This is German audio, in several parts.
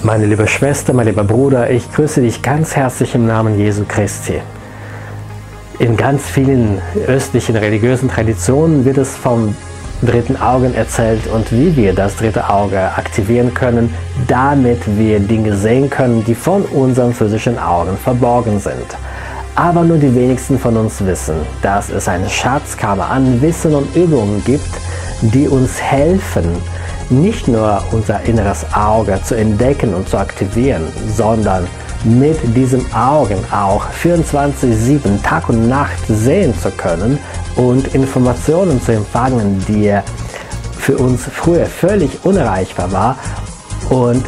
Meine liebe Schwester, mein lieber Bruder, ich grüße dich ganz herzlich im Namen Jesu Christi. In ganz vielen östlichen religiösen Traditionen wird es vom dritten Auge erzählt und wie wir das dritte Auge aktivieren können, damit wir Dinge sehen können, die von unseren physischen Augen verborgen sind. Aber nur die wenigsten von uns wissen, dass es eine Schatzkammer an Wissen und Übungen gibt, die uns helfen, nicht nur unser inneres Auge zu entdecken und zu aktivieren, sondern mit diesem Augen auch 24/7 Tag und Nacht sehen zu können und Informationen zu empfangen, die für uns früher völlig unerreichbar war und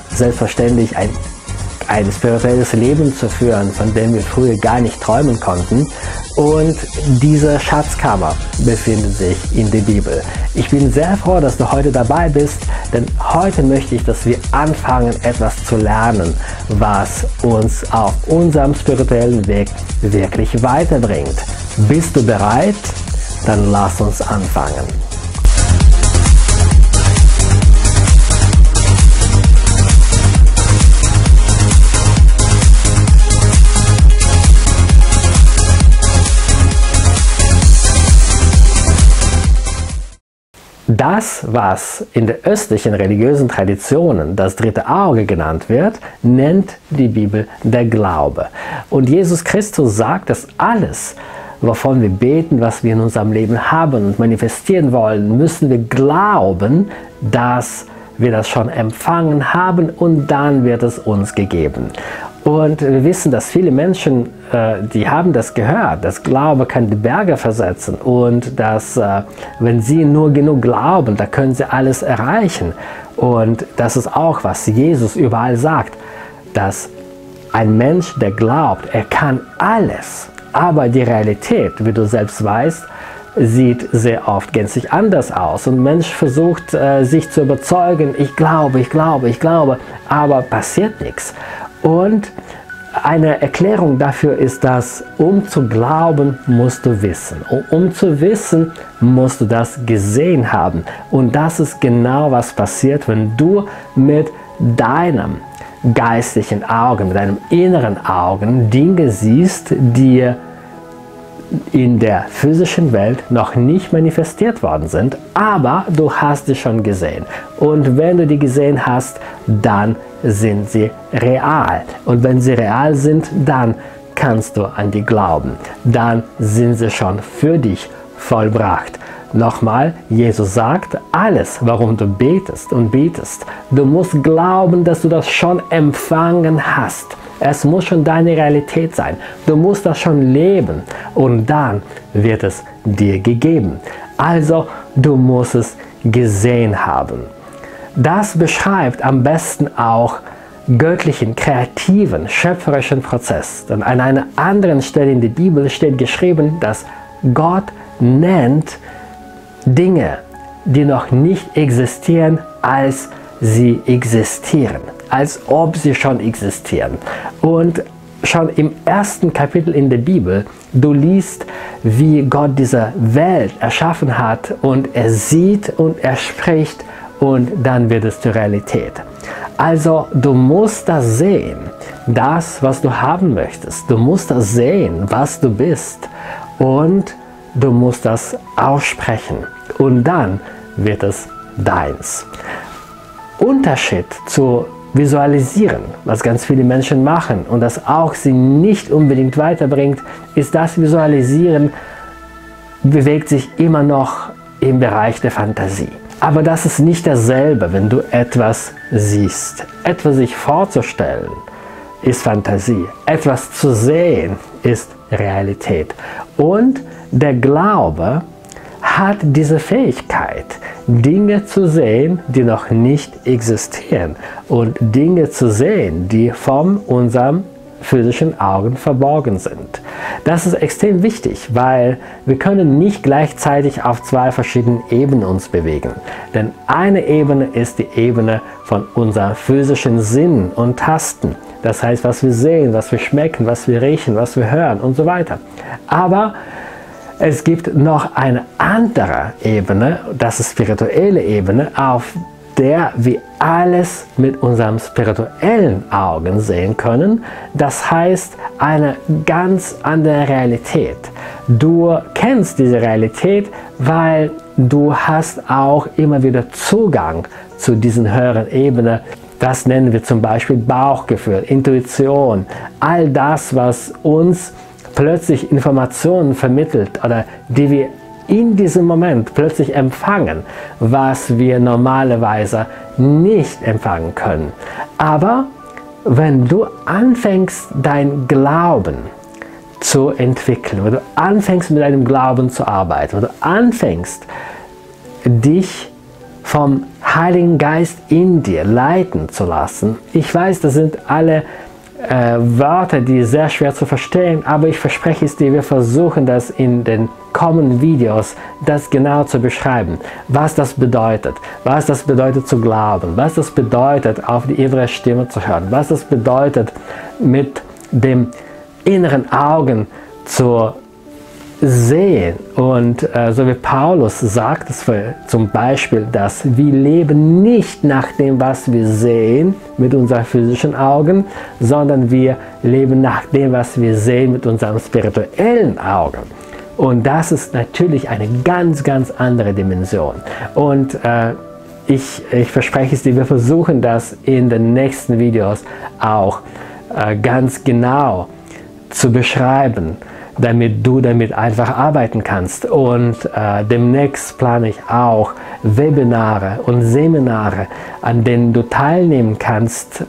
selbstverständlich ein spirituelles Leben zu führen, von dem wir früher gar nicht träumen konnten. Und diese Schatzkammer befindet sich in der Bibel. Ich bin sehr froh, dass du heute dabei bist, denn heute möchte ich, dass wir anfangen, etwas zu lernen, was uns auf unserem spirituellen Weg wirklich weiterbringt. Bist du bereit? Dann lass uns anfangen. Das, was in den östlichen religiösen Traditionen das dritte Auge genannt wird, nennt die Bibel der Glaube. Und Jesus Christus sagt, dass alles, wovon wir beten, was wir in unserem Leben haben und manifestieren wollen, müssen wir glauben, dass wir das schon empfangen haben und dann wird es uns gegeben. Und wir wissen, dass viele Menschen, die haben das gehört, dass Glaube kann die Berge versetzen und dass, wenn sie nur genug glauben, da können sie alles erreichen. Und das ist auch, was Jesus überall sagt, dass ein Mensch, der glaubt, er kann alles, aber die Realität, wie du selbst weißt, sieht sehr oft gänzlich anders aus. Und ein Mensch versucht, sich zu überzeugen, ich glaube, aber passiert nichts. Und eine Erklärung dafür ist, dass um zu glauben, musst du wissen. Um zu wissen, musst du das gesehen haben. Und das ist genau, was passiert, wenn du mit deinem geistlichen Auge, mit deinem inneren Augen Dinge siehst, die in der physischen Welt noch nicht manifestiert worden sind, aber du hast sie schon gesehen. Und wenn du die gesehen hast, dann sind sie real. Und wenn sie real sind, dann kannst du an die glauben. Dann sind sie schon für dich vollbracht. Nochmal, Jesus sagt, alles, warum du betest und betest, du musst glauben, dass du das schon empfangen hast. Es muss schon deine Realität sein. Du musst das schon leben und dann wird es dir gegeben. Also, du musst es gesehen haben. Das beschreibt am besten auch göttlichen, kreativen, schöpferischen Prozess. Denn an einer anderen Stelle in der Bibel steht geschrieben, dass Gott nennt Dinge, die noch nicht existieren, als sie existieren, als ob sie schon existieren. Und schon im ersten Kapitel in der Bibel, du liest, wie Gott diese Welt erschaffen hat und er sieht und er spricht und dann wird es zur Realität. Also du musst das sehen, das, was du haben möchtest. Du musst das sehen, was du bist und du musst das aussprechen und dann wird es deins. Unterschied zu visualisieren, was ganz viele Menschen machen und das auch sie nicht unbedingt weiterbringt, ist das Visualisieren bewegt sich immer noch im Bereich der Fantasie. Aber das ist nicht dasselbe, wenn du etwas siehst. Etwas sich vorzustellen ist Fantasie. Etwas zu sehen ist Realität. Und der Glaube hat diese Fähigkeit, Dinge zu sehen, die noch nicht existieren und Dinge zu sehen, die von unserem physischen Augen verborgen sind. Das ist extrem wichtig, weil wir können nicht gleichzeitig auf zwei verschiedenen Ebenen uns bewegen. Denn eine Ebene ist die Ebene von unserem physischen Sinn und Tasten. Das heißt, was wir sehen, was wir schmecken, was wir riechen, was wir hören und so weiter. Aber es gibt noch eine andere Ebene, das ist spirituelle Ebene, auf der wir alles mit unserem spirituellen Augen sehen können. Das heißt, eine ganz andere Realität. Du kennst diese Realität, weil du hast auch immer wieder Zugang zu diesen höheren Ebenen. Das nennen wir zum Beispiel Bauchgefühl, Intuition, all das, was uns plötzlich Informationen vermittelt oder die wir in diesem Moment plötzlich empfangen, was wir normalerweise nicht empfangen können. Aber wenn du anfängst, dein Glauben zu entwickeln, wenn du anfängst, mit deinem Glauben zu arbeiten, wenn du anfängst, dich vom Heiligen Geist in dir leiten zu lassen. Ich weiß, das sind alle Wörter, die sehr schwer zu verstehen, aber ich verspreche es dir, wir versuchen das in den kommenden Videos, das genau zu beschreiben, was das bedeutet zu glauben, was das bedeutet, auf die innere Stimme zu hören, was das bedeutet, mit dem inneren Augen zu sehen. Und so wie Paulus sagt es zum Beispiel, dass wir leben nicht nach dem, was wir sehen mit unseren physischen Augen, sondern wir leben nach dem, was wir sehen mit unseren spirituellen Augen. Und das ist natürlich eine ganz, ganz andere Dimension. Und ich verspreche es dir, wir versuchen das in den nächsten Videos auch ganz genau zu beschreiben, damit du damit einfach arbeiten kannst. Und demnächst plane ich auch Webinare und Seminare, an denen du teilnehmen kannst.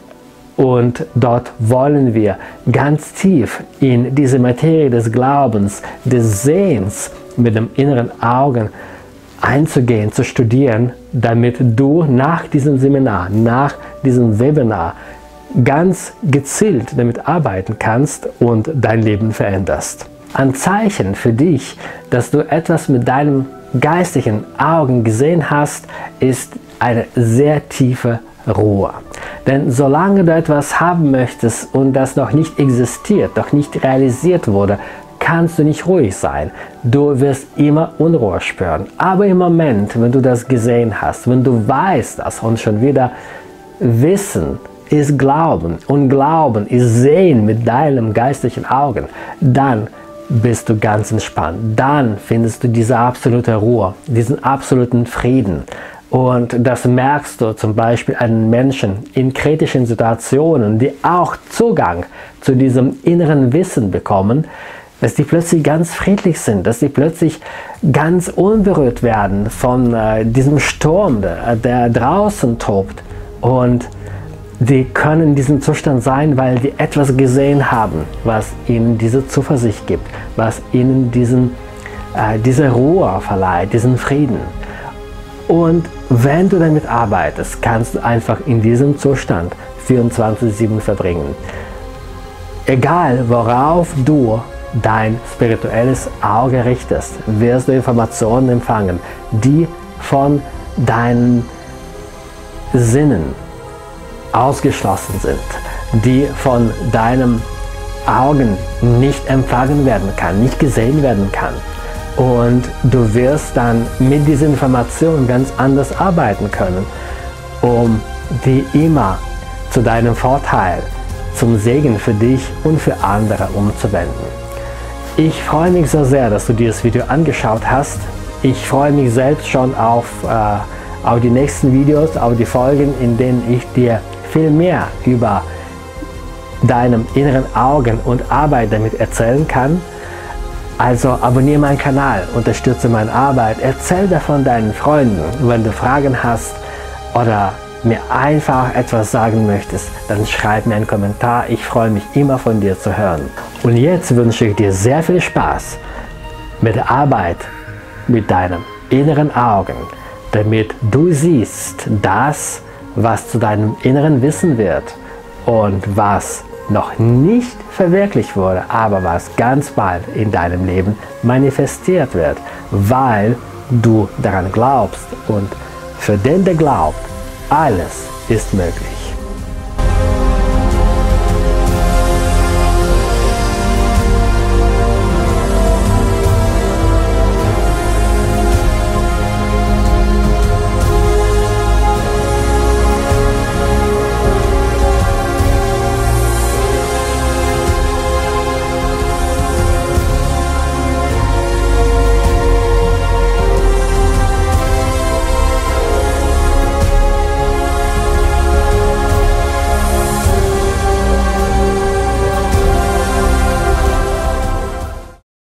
Und dort wollen wir ganz tief in diese Materie des Glaubens, des Sehens mit dem inneren Augen einzugehen, zu studieren, damit du nach diesem Seminar, nach diesem Webinar ganz gezielt damit arbeiten kannst und dein Leben veränderst. Ein Zeichen für dich, dass du etwas mit deinen geistigen Augen gesehen hast, ist eine sehr tiefe Ruhe. Denn solange du etwas haben möchtest und das noch nicht existiert, noch nicht realisiert wurde, kannst du nicht ruhig sein. Du wirst immer Unruhe spüren. Aber im Moment, wenn du das gesehen hast, wenn du weißt das und schon wieder Wissen ist Glauben und Glauben ist Sehen mit deinen geistigen Augen, dann bist du ganz entspannt. Dann findest du diese absolute Ruhe, diesen absoluten Frieden. Und das merkst du zum Beispiel an Menschen in kritischen Situationen, die auch Zugang zu diesem inneren Wissen bekommen, dass die plötzlich ganz friedlich sind, dass die plötzlich ganz unberührt werden von diesem Sturm, der draußen tobt. Und die können in diesem Zustand sein, weil die etwas gesehen haben, was ihnen diese Zuversicht gibt, was ihnen diese Ruhe verleiht, diesen Frieden. Und wenn du damit arbeitest, kannst du einfach in diesem Zustand 24/7 verbringen. Egal, worauf du dein spirituelles Auge richtest, wirst du Informationen empfangen, die von deinen Sinnen ausgeschlossen sind, die von deinen Augen nicht empfangen werden kann, nicht gesehen werden kann. Und du wirst dann mit dieser Information ganz anders arbeiten können, um die immer zu deinem Vorteil, zum Segen für dich und für andere umzuwenden. Ich freue mich so sehr, dass du dieses Video angeschaut hast. Ich freue mich selbst schon auf die nächsten Videos, auf die Folgen, in denen ich dir viel mehr über deinem inneren Augen und Arbeit damit erzählen kann. Also abonniere meinen Kanal, unterstütze meine Arbeit, erzähl davon deinen Freunden. Wenn du Fragen hast oder mir einfach etwas sagen möchtest, dann schreib mir einen Kommentar. Ich freue mich immer von dir zu hören. Und jetzt wünsche ich dir sehr viel Spaß mit der Arbeit mit deinem inneren Augen, damit du siehst das, was zu deinem inneren Wissen wird und was noch nicht verwirklicht wurde, aber was ganz bald in deinem Leben manifestiert wird, weil du daran glaubst. Und für den, der glaubt, alles ist möglich.